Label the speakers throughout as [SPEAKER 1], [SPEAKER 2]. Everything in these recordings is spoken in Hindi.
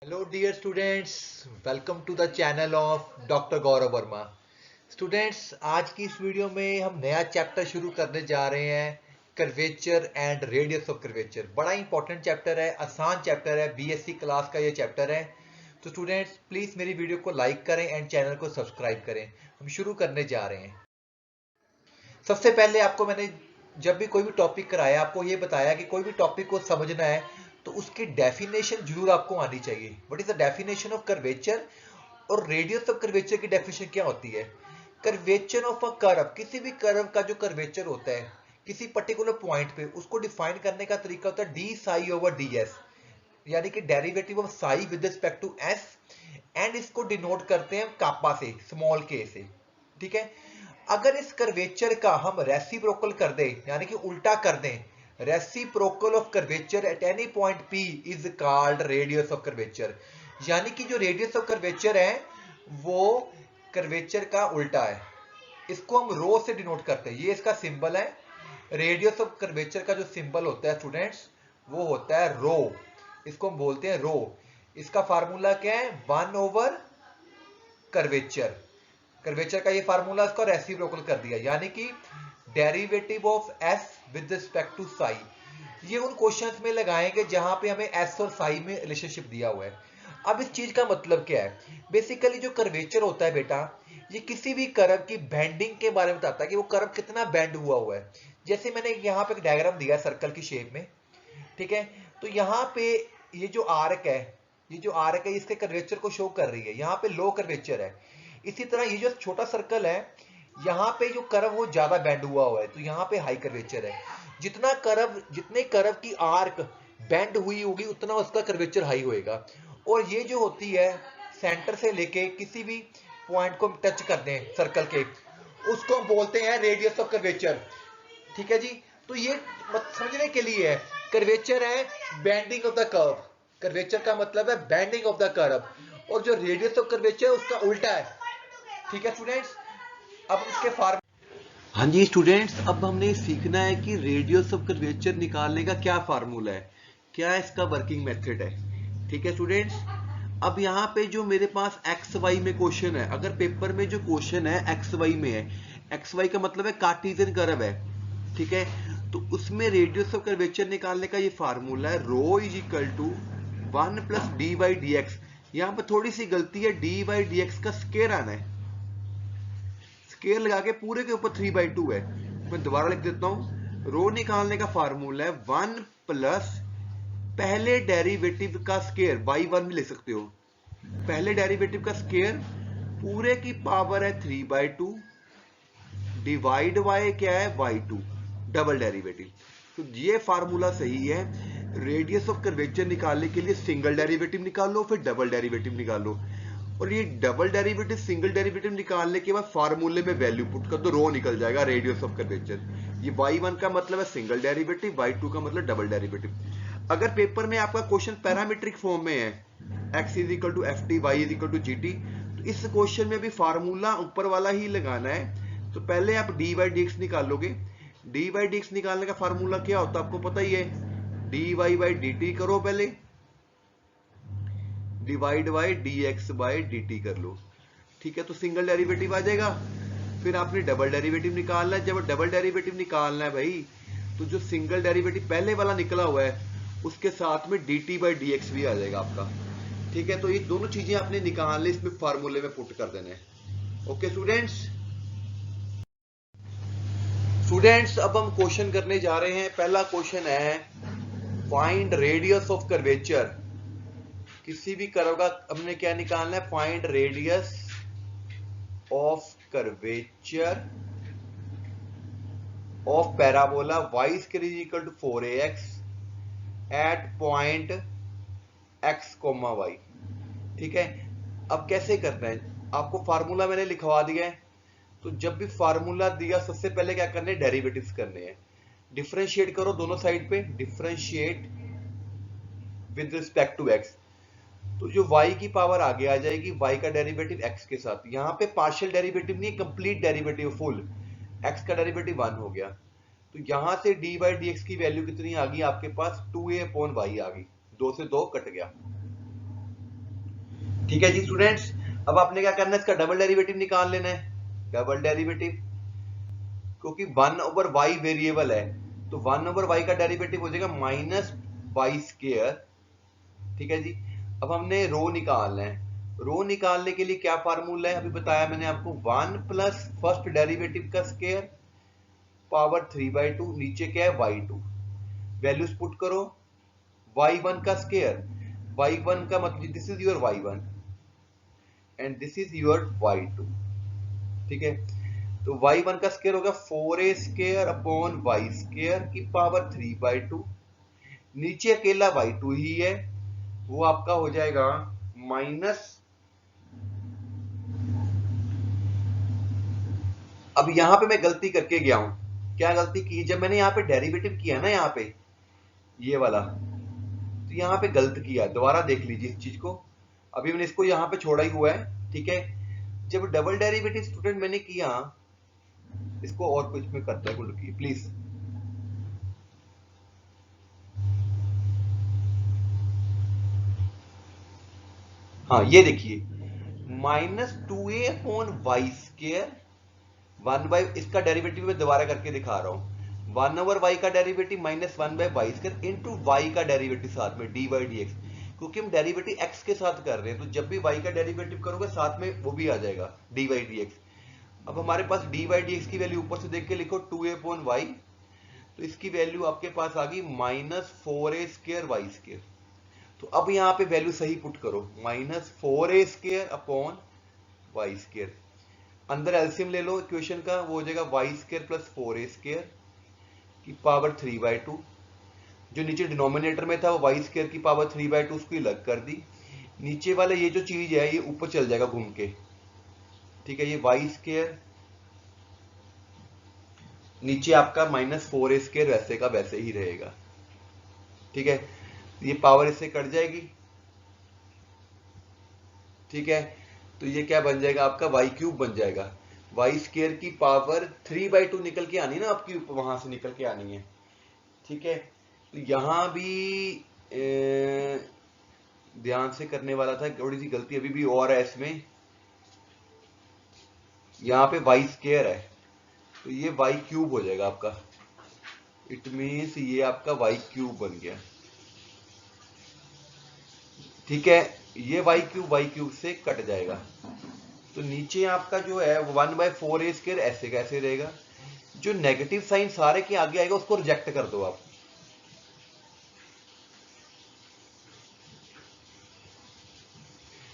[SPEAKER 1] Hello dear students, welcome to the channel of Dr. Gaurav Verma. Students, आज की इस वीडियो में हम नया चैप्टर शुरू करने जा रहे हैं, curvature and radius of curvature. बड़ा इंपॉर्टेंट चैप्टर है, आसान चैप्टर है, बीएससी क्लास का ये चैप्टर है। तो स्टूडेंट्स प्लीज मेरी वीडियो को लाइक करें एंड चैनल को सब्सक्राइब करें। हम शुरू करने जा रहे हैं। सबसे पहले आपको मैंने जब भी कोई भी टॉपिक कराया, आपको ये बताया कि कोई भी टॉपिक को समझना है तो उसकी डेफिनेशन जरूर आपको आनी चाहिए। What is the definition of curvature और रेडियस ऑफ कर्वेचर की डेफिनेशन क्या होती है। कर्वेचर ऑफ अ कर्व, किसी भी कर्व का जो कर्वेचर होता है किसी पर्टिकुलर पॉइंट पे, उसको डिफाइन करने का तरीका होता है D psi over D S, यानी कि derivative of psi with respect to S, and इसको डिनोट करते हैं कापा से, स्मॉल के से। ठीक है। अगर इस कर्वेचर का हम रेसिप्रोकल कर दें, यानी कि उल्टा कर दें, reciprocal of curvature at any point P is called radius of curvature. यानी कि जो रेडियस ऑफ कर्वेचर है वो कर्वेचर का उल्टा है। इसको हम रो से डिनोट करते हैं। ये इसका सिंबल है। रेडियस ऑफ कर्वेचर का जो सिंबल होता है स्टूडेंट्स, वो होता है रो। इसको हम बोलते हैं रो। इसका फार्मूला क्या है? 1 ओवर कर्वेचर। कर्वेचर का ये फार्मूला इसको रेसिप्रोकल कर दिया, यानी कि derivative of S with respect to psi. ये उन क्वेश्चंस में लगाएंगे जहां पे हमें एस और साई में रिलेशनशिप दिया हुआ है। अब इस चीज का मतलब क्या है? बेसिकली जो कर्वेचर होता है बेटा, ये किसी भी कर्व की बेंडिंग के बारे में बताता है कि वो कर्व कितना बेंड हुआ है। जैसे मैंने यहाँ पे एक डायग्राम दिया है सर्कल की शेप में। ठीक है। तो यहाँ पे ये जो आर्क है, ये जो आर्क है इसके कर्वेचर को शो कर रही है। यहाँ पे लो कर्वेचर है। इसी तरह ये जो छोटा सर्कल है, यहाँ पे जो कर्व वो ज्यादा बेंड हुआ है, तो यहाँ पे हाई कर्वेचर है। जितने कर्व की आर्क बेंड हुई होगी उतना उसका कर्वेचर हाई होएगा। और ये जो होती है सेंटर से लेके किसी भी पॉइंट को टच कर दें सर्कल के, उसको हम बोलते हैं रेडियस ऑफ कर्वेचर। ठीक है जी। तो ये समझने के लिए है, कर्वेचर है bending of the curve. Curvature का मतलब है बेंडिंग ऑफ द कर्व, और जो रेडियस ऑफ कर्वेचर उसका उल्टा है। ठीक है स्टूडेंट्स। अब इसके फार्म हाँ जी स्टूडेंट्स, अब हमने सीखना है कि रेडियस ऑफ कर्वेचर निकालने का क्या फार्मूला है, क्या इसका वर्किंग मेथड है। ठीक है स्टूडेंट्स। अब यहाँ पे जो मेरे पास एक्स वाई में क्वेश्चन है, अगर पेपर में जो क्वेश्चन है एक्स वाई में है, एक्स वाई का मतलब है कार्टेशियन कर्व है। ठीक है। तो उसमें रेडियस ऑफ कर्वेचर निकालने का ये फार्मूला है rho is equal to 1 plus D Y D X. यहाँ पर थोड़ी सी गलती है, डी वाई डी एक्स का स्केयर आना है। स्केयर लगा के पूरे के ऊपर 3/2 है। मैं दोबारा लिख देता हूं। रो निकालने का फार्मूला है 1 प्लस पहले डेरिवेटिव का स्केयर y1 भी लिख सकते हो। पहले डेरिवेटिव का स्केयर पूरे की पावर है 3/2 डिवाइड y क्या है y2 डबल डेरिवेटिव। तो ये फार्मूला सही है। रेडियस ऑफ कर्वेचर निकालने के लिए सिंगल डेरिवेटिव निकालो, फिर डबल डेरिवेटिव निकालो, और ये डबल डेरिवेटिव सिंगल डेरिवेटिव निकालने के बाद फार्मूले में वैल्यू पुट कर दो, रो निकल जाएगा रेडियस ऑफ कर्वेचर। ये y1 का मतलब है सिंगल डेरिवेटिव, y2 का मतलब डबल डेरिवेटिव। अगर पेपर में आपका क्वेश्चन पैरामीट्रिक फॉर्म में है, x is equal to F T, Y is equal to G T, तो इस क्वेश्चन में भी फार्मूला ऊपर वाला ही लगाना है। तो पहले आप डी वाई डी एक्स निकालोगे। डी वाई डी एक्स निकालने का फार्मूला क्या होता है आपको पता ही है, D Y by D T करो पहले, divide by D X by D T कर लो। ठीक है। तो सिंगल डेरिवेटिव आ जाएगा। फिर आपने डबल डेरिवेटिव निकालना है। जब डबल डेरिवेटिव निकालना है भाई, तो जो सिंगल डेरिवेटिव पहले वाला निकला हुआ है उसके साथ में D T by D x भी आ जाएगा आपका। ठीक है। तो ये दोनों चीजें आपने निकालने, इसमें फार्मूले में पुट कर देने हैं। Okay students. स्टूडेंट्स अब हम क्वेश्चन करने जा रहे हैं। पहला क्वेश्चन है फाइंड रेडियस ऑफ कर्वेचर। किसी भी कर्व का हमने क्या निकालना है? Find radius of curvature of parabola y square is equal to 4ax at point x, y। ठीक है। अब कैसे करना है? आपको फार्मूला मैंने लिखवा दिया है। तो जब भी फार्मूला दिया सबसे पहले क्या करने हैं? डेरिवेटिव्स करने हैं। डिफरेंशिएट करो दोनों साइड पे, differentiate with respect to x। तो जो y की पावर आगे आ जाएगी, y का डेरिवेटिव x के साथ। यहाँ पे पार्शियल डेरिवेटिव नहीं, कंप्लीट डेरिवेटिव फुल। x का डेरिवेटिव 1 हो गया। तो यहां से डी बाई डी एक्स की वैल्यू कितनी आ गई आपके पास? 2a अपॉन y आ गई। 2 से 2 कट गया। ठीक है जी स्टूडेंट्स, अब आपने क्या करना है, इसका डबल डेरिवेटिव निकाल लेना है। डबल डेरिवेटिव, क्योंकि 1/y वेरिएबल है तो 1/y का डेरिवेटिव हो जाएगा -y²। ठीक है जी। अब हमने रो निकालना है। रो निकालने के लिए क्या फार्मूला है, अभी बताया मैंने आपको, 1 प्लस फर्स्ट डेरिवेटिव का स्क्वायर पावर 3/2, नीचे क्या है y2। वैल्यूज पुट करो, y1 का स्क्वायर, y1 का मतलब this is your y1 and this is your y2। ठीक है, तो y1 का स्क्वायर होगा 4a² अपॉन y² की पावर 3/2। नीचे अकेला y2 ही है, वो आपका हो जाएगा माइनस। अब यहां पे मैं गलती करके गया हूं। क्या गलती की, जब मैंने यहां पे डेरिवेटिव किया ना, यहां पे ये वाला, तो यहां पे गलत किया। दोबारा देख लीजिए इस चीज को। अभी मैंने इसको यहां पे छोड़ा ही हुआ है। ठीक है, जब डबल डेरिवेटिव स्टूडेंट मैंने किया, इसको और कुछ में करता है रुकिए प्लीज। हाँ ये देखिए, -2a अपॉन y², 1/, इसका डेरिवेटिव मैं दोबारा करके दिखा रहा हूं। 1/y का डेरिवेटिव -1/y² इंटू y का डेरिवेटिव साथ में dy/dx, क्योंकि हम डेरिवेटिव x के साथ कर रहे हैं, तो जब भी y का डेरिवेटिव करोगे साथ में वो भी आ जाएगा dy/dx। अब हमारे पास dy/dx की वैल्यू ऊपर से देख के लिखो 2a अपॉन y, तो इसकी वैल्यू आपके पास आ गई -4a² y²। तो अब यहाँ पे वैल्यू सही पुट करो, -4a² अपॉन y²। अंदर एलसीएम ले लो इक्वेशन का, वो हो जाएगा y² प्लस 4a² की पावर 3/2। जो नीचे डिनोमिनेटर में था वो y² की पावर 3/2, उसको अलग कर दी। नीचे वाला ये जो चीज है ये ऊपर चल जाएगा घूम के। ठीक है, ये y², नीचे आपका -4a² वैसे का वैसे ही रहेगा। ठीक है, ये पावर इससे कट जाएगी। ठीक है, तो ये क्या बन जाएगा आपका y³ बन जाएगा। y² की पावर 3/2 निकल के आनी है ना आपकी, वहां से निकल के आनी है। ठीक है, तो यहां भी ध्यान से करने वाला था, थोड़ी सी गलती अभी भी और है इसमें। यहाँ पे y² है तो ये y³ हो जाएगा आपका। इट मीन्स ये आपका y³ बन गया। ठीक है, ये y³ से कट जाएगा, तो नीचे आपका जो है 1/4a² ऐसे कैसे रहेगा। जो नेगेटिव साइन सारे के आगे आएगा उसको रिजेक्ट कर दो आप।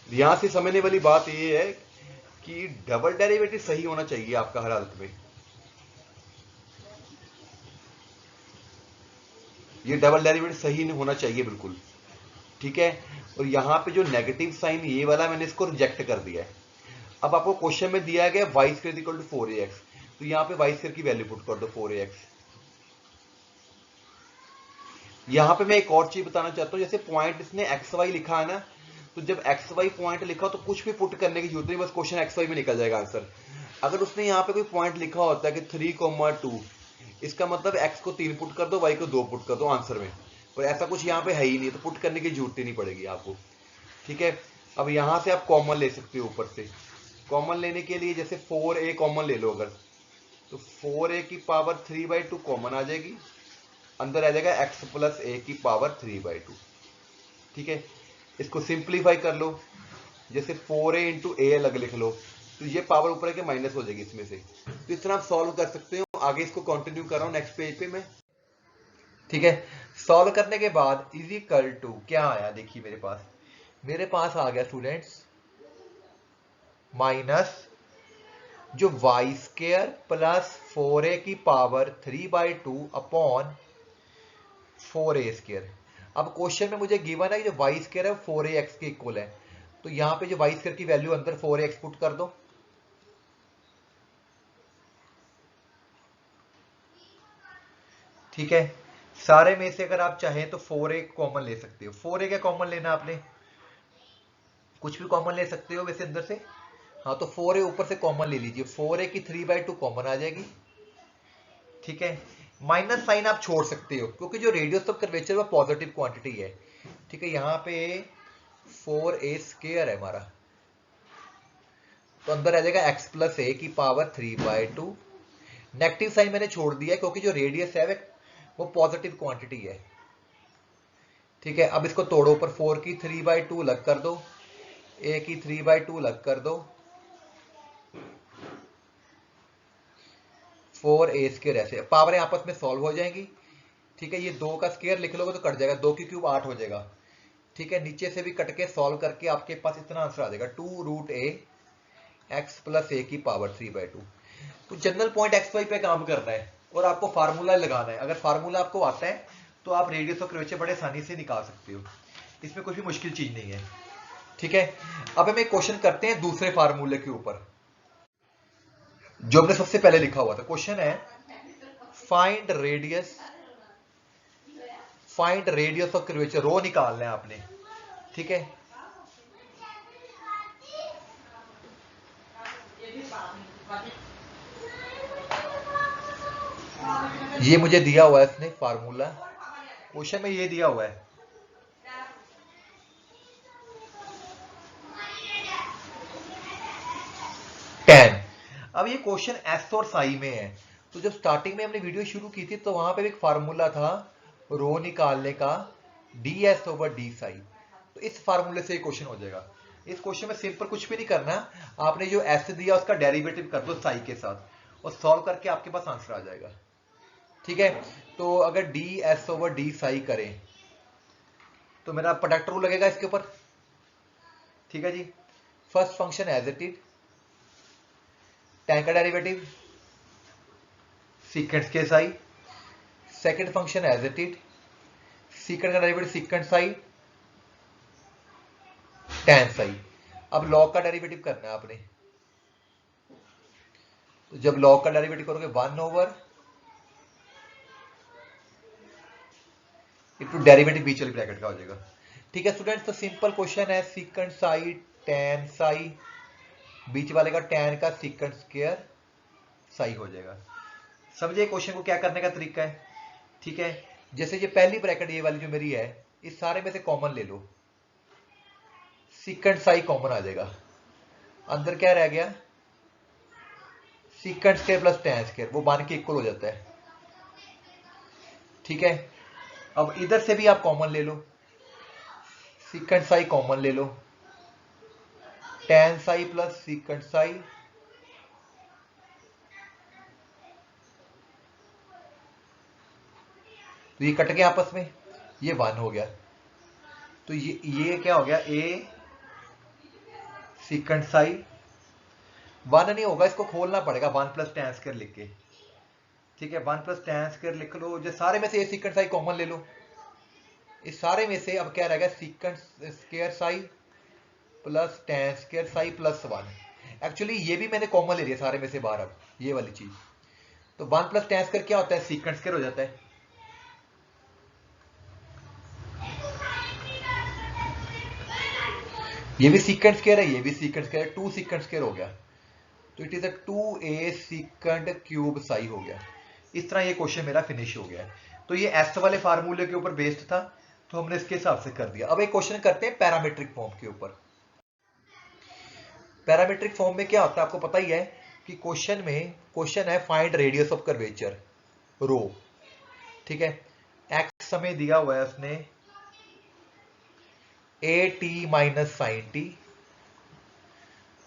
[SPEAKER 1] ध्यान से समझने वाली बात ये है कि डबल डेरिवेटिव सही होना चाहिए आपका हर हालत में। ये डबल डेरिवेटिव सही होना चाहिए बिल्कुल। ठीक है, और यहां पे जो नेगेटिव साइन ये वाला मैंने इसको रिजेक्ट कर दिया है। अब आपको क्वेश्चन में दिया गया y² इक्वल टू 4ax, तो यहां पे y² की वैल्यू पुट कर दो 4ax। यहां पे मैं एक और चीज बताना चाहता हूं, जैसे पॉइंट इसने xy लिखा है ना, तो जब xy पॉइंट लिखा तो कुछ भी पुट करने की जरूरत नहीं, बस क्वेश्चन xy में निकल जाएगा आंसर। अगर उसने यहाँ पे कोई पॉइंट लिखा होता है कि 3,2, इसका मतलब x को 3 पुट कर दो, y को 2 पुट कर दो आंसर में, और ऐसा कुछ यहाँ पे है ही नहीं, तो पुट करने की जरूरत ही नहीं पड़ेगी आपको। ठीक है, अब यहां से आप कॉमन ले सकते हो ऊपर से। कॉमन लेने के लिए जैसे 4a कॉमन ले लो अगर, तो 4a की पावर 3/2 कॉमन आ जाएगी, अंदर आ जाएगा x प्लस a की पावर 3/2। ठीक है, इसको सिंप्लीफाई कर लो, जैसे 4a इंटू ए अलग लिख लो, तो ये पावर ऊपर है कि माइनस हो जाएगी इसमें से। तो इस तरह आप सॉल्व कर सकते हो। आगे इसको कंटिन्यू कर रहा हूं नेक्स्ट पेज पे मैं। ठीक है, सॉल्व करने के बाद इज इक्वल टू क्या आया, देखिए मेरे पास आ गया स्टूडेंट्स माइनस जो y² प्लस 4a की पावर 3/2 अपॉन 4a²। अब क्वेश्चन में मुझे गिवन है कि जो y² है 4ax के इक्वल है, तो यहां पे जो y² की वैल्यू अंदर 4ax पुट कर दो। ठीक है, सारे में से अगर आप चाहें तो 4a कॉमन ले सकते हो। 4a क्या कॉमन लेना आपने, कुछ भी कॉमन ले सकते हो वैसे अंदर से। हाँ, तो 4a ऊपर से कॉमन ले लीजिए, 4a की 3/2 कॉमन आ जाएगी। ठीक है, माइनस साइन आप छोड़ सकते हो क्योंकि जो रेडियस ऑफ कर्वेचर वो पॉजिटिव क्वांटिटी है। ठीक है, यहाँ पे 4a स्क्वायर है हमारा, तो अंदर आ जाएगा x प्लस ए की पावर 3/2। नेगेटिव साइन मैंने छोड़ दिया क्योंकि जो रेडियस है वो पॉजिटिव क्वांटिटी है। ठीक है, अब इसको तोड़ो, ऊपर 4 की 3/2 अलग कर दो, a की 3/2 अलग कर दो, 4a स्क्वायर, ऐसे पावरें आपस में सॉल्व हो जाएंगी। ठीक है, ये 2 का स्क्वायर लिख लोगे तो कट जाएगा, 2 की क्यूब 8 हो जाएगा। ठीक है, नीचे से भी कट के सॉल्व करके आपके पास इतना आंसर आ जाएगा 2√a x प्लस ए की पावर 3/2। तो जनरल पॉइंट एक्स वाई पे काम करना है और आपको फार्मूला लगाना है। अगर फार्मूला आपको आता है तो आप रेडियस ऑफ कर्वेचर बड़े आसानी से निकाल सकते हो, इसमें कोई भी मुश्किल चीज नहीं है। ठीक है, अब हम एक क्वेश्चन करते हैं दूसरे फार्मूले के ऊपर जो हमने सबसे पहले लिखा हुआ था। क्वेश्चन है फाइंड रेडियस ऑफ कर्वेचर, रो निकालना है आपने। ठीक है, ये मुझे दिया हुआ है इसने फार्मूला, क्वेश्चन में ये दिया हुआ है। टेन। अब ये क्वेश्चन एस और साई में है, तो जब स्टार्टिंग में हमने वीडियो शुरू की थी तो वहां पे एक फार्मूला था रो निकालने का, ds/d साई। तो इस फार्मूले से क्वेश्चन हो जाएगा। इस क्वेश्चन में सिंपल कुछ भी नहीं करना, आपने जो एस दिया उसका डेरिवेटिव कर दो साई के साथ और सॉल्व करके आपके पास आंसर आ जाएगा। ठीक है, तो अगर ds/d साई करें तो मेरा प्रोडक्ट रूल लगेगा इसके ऊपर। ठीक है जी, first function as it is, tan का डेरिवेटिव सीकेंट के psi, second function as it is, secant का derivative secant psi tan psi. अब लॉग का डेरिवेटिव करना है आपने, तो जब लॉग का डेरिवेटिव करोगे 1/, इनटू डेरिवेटिव बीच वाली ब्रैकेट का हो जाएगा। ठीक है स्टूडेंट्स, तो सिंपल क्वेश्चन है सीकेंट साई tan साई, बीच वाले का tan का सीकेंट स्क्वायर साई हो जाएगा। समझे क्वेश्चन को क्या करने का तरीका है। ठीक है, जैसे ये पहली ब्रैकेट ये वाली जो मेरी है, इस सारे में से कॉमन ले लो, सीकेंट साई कॉमन आ जाएगा, अंदर क्या रह गया secant square plus tan square, वो बन के इक्वल हो जाता है। ठीक है, अब इधर से भी आप कॉमन ले लो, सीकेंट साई कॉमन ले लो, tan Sai plus secant Sai, तो ये कट गया आपस में, ये 1 हो गया, तो ये क्या हो गया a सीकेंट साई। 1 नहीं होगा, इसको खोलना पड़ेगा 1 प्लस tan स्क्वायर लिख के। ठीक है, 1 प्लस tan स्क्वायर लिख लो, जो सारे में से a सीकेंट साई कॉमन ले लो, इस सारे में से अब क्या रहेगा secant square Sai plus tan square Sai plus 1। Actually ये भी मैंने कॉमन ले लिया सारे में से बाहर, अब ये वाली चीज, तो 1 प्लस tan स्क्वायर क्या होता है सीकेंट स्क्वायर हो जाता है। ये भी सीकेंट स्क्वायर है, ये भी सीकेंट स्क्वायर है, 2 सीकेंट स्क्वायर हो गया, तो it is a 2a secant cube Sai हो गया। इस तरह ये क्वेश्चन मेरा फिनिश हो गया है। तो ये एस वाले फार्मूले के ऊपर बेस्ड था, तो हमने इसके हिसाब से कर दिया। अब एक क्वेश्चन करते हैं पैरामीट्रिक फॉर्म के ऊपर। पैरामीट्रिक फॉर्म में क्या होता है आपको पता ही है कि क्वेश्चन है find radius of curvature rho. ठीक है, एक्स हमें दिया हुआ है उसने A T minus sine T,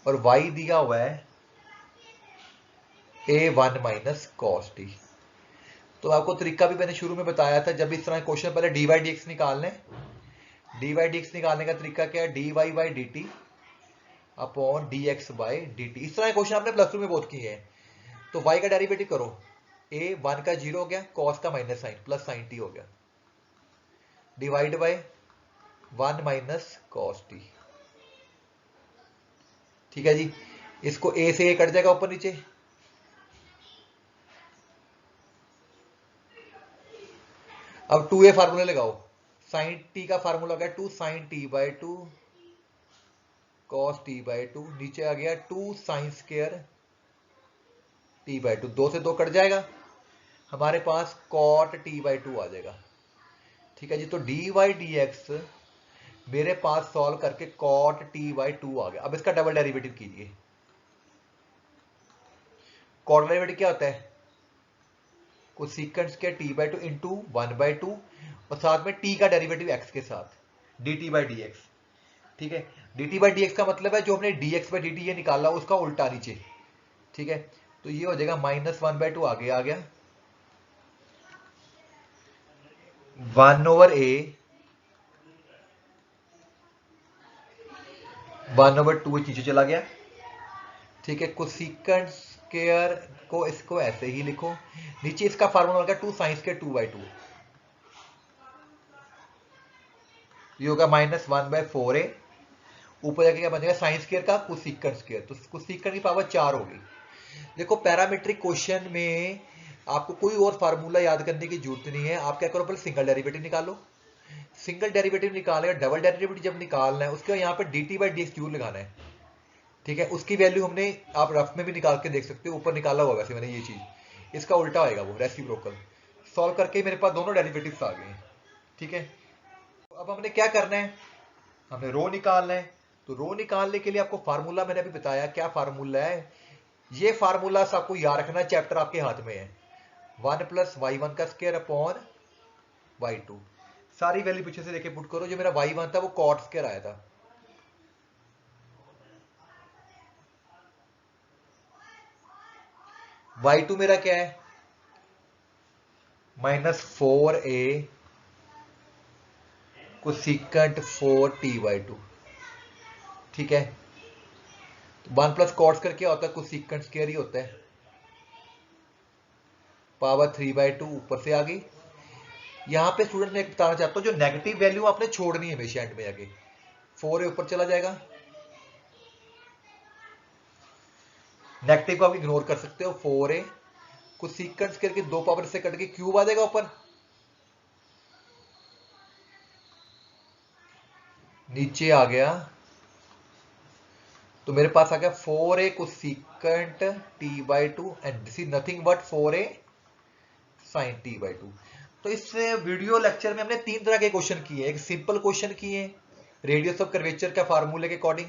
[SPEAKER 1] और y दिया हुआ है a1 माइनस कॉस टी। तो आपको तरीका भी मैंने शुरू में बताया था, जब इस तरह क्वेश्चन पहले dy dx निकालने, dy dx निकालने का तरीका क्या है dy by D T upon dx by D T. इस तरह क्वेश्चन आपने प्लस 2 में बहुत किए हैं। तो y का डेरिवेटिव करो, a1 का 0 हो गया, cos का minus sine plus sine T हो गया, divide by 1 minus cos T. ठीक है जी, इसको a से a कट जाएगा ऊपर नीचे, अब 2a फार्मूला लगाओ, साइन टी का फार्मूला हो गया 2 sine T by 2 cos T by 2, नीचे आ गया 2 साइन स्क्वायर टी बाई 2, 2 से 2 कट जाएगा, हमारे पास कॉट टी बाई 2 आ जाएगा। ठीक है जी, तो डी वाई डी एक्स मेरे पास सॉल्व करके cot t/2 आ गया। अब इसका डबल डेरिवेटिव कीजिए। कॉट डेरिवेटिव क्या होता है? कोसेकेंट स्क्वायर t/2 इंटू 1/2 और साथ में t का डेरिवेटिव x के साथ dt/dx। ठीक है, dt/dx का मतलब है जो हमने dx/dt ये निकाला उसका उल्टा नीचे। ठीक है, तो ये हो जाएगा -1/2 आगे आ गया, 1/a 1/2 नीचे चला गया। ठीक है, कोसेकेंट स्क्वायर को इसको ऐसे ही लिखो, नीचे इसका फार्मूला होगा 2 sin स्क्वायर 2/2, ये होगा -1/4a, ऊपर जाके क्या बनेगा साइन स्क्वायर का कोसेकेंट स्क्वायर, तो कोसेकेंट की पावर 4 होगी। देखो पैरामीट्रिक क्वेश्चन में आपको कोई और फार्मूला याद करने की जरूरत नहीं है, आप क्या करो पहले सिंगल डेरिवेटिव निकालो, सिंगल डेरिवेटिव निकालेगा, डबल डेरिवेटिव जब निकालना है उसके बाद यहाँ पे dt/dx जरूर लगाना है। ठीक है, उसकी वैल्यू हमने आप रफ में भी निकाल के देख सकते हो, ऊपर निकाला हुआ वैसे मैंने ये चीज, इसका उल्टा होएगा वो रेसिप्रोकल। सॉल्व करके मेरे पास दोनों डेरिवेटिव्स आ गए हैं। ठीक है, अब हमने क्या करना है, हमने रो निकालना है। तो रो निकालने के लिए आपको फार्मूला मैंने अभी बताया, क्या फार्मूला है, ये फार्मूला आपको याद रखना, चैप्टर आपके हाथ में है, 1 + y1 का स्क्वायर अपॉन y2। सारी वैल्यू पीछे से देखे पुट करो, जो मेरा y1 था वो cot स्क्वायर आया था, y2 मेरा क्या है -4a कोसेकेंट 4t/2। ठीक है, 1 + cot स्क्वायर क्या होता है, कोसेकेंट स्क्वायर ही होता है, पावर 3/2 ऊपर से आ गई। यहां पे स्टूडेंट मैं बताना चाहता हूं, जो नेगेटिव वैल्यू आपने छोड़नी है हमेशा एंड में जाके, 4a ऊपर चला जाएगा, नेगेटिव को आप इग्नोर कर सकते हो, 4a कोसेकेंट स्क्वायर की 2 पावर से कट के क्यूब आ जाएगा ऊपर, नीचे आ गया, तो मेरे पास आ गया 4a cosecant t/2 and this is nothing but 4a sin t/2। तो इस वीडियो लेक्चर में हमने 3 तरह के क्वेश्चन किए, एक सिंपल क्वेश्चन किए रेडियस ऑफ कर्वेचर का फार्मूले के अकॉर्डिंग,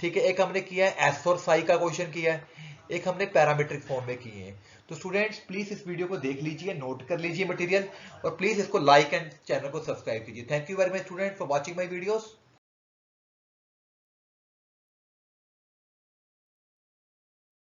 [SPEAKER 1] ठीक है, एक हमने किया है एस और साई का क्वेश्चन किया है, एक हमने पैरामीट्रिक फॉर्म में किए हैं। तो स्टूडेंट्स प्लीज इस वीडियो को देख लीजिए, नोट कर लीजिए मटेरियल, और प्लीज इसको लाइक एंड चैनल को सब्सक्राइब कीजिए। Thank you very much student for watching my videos.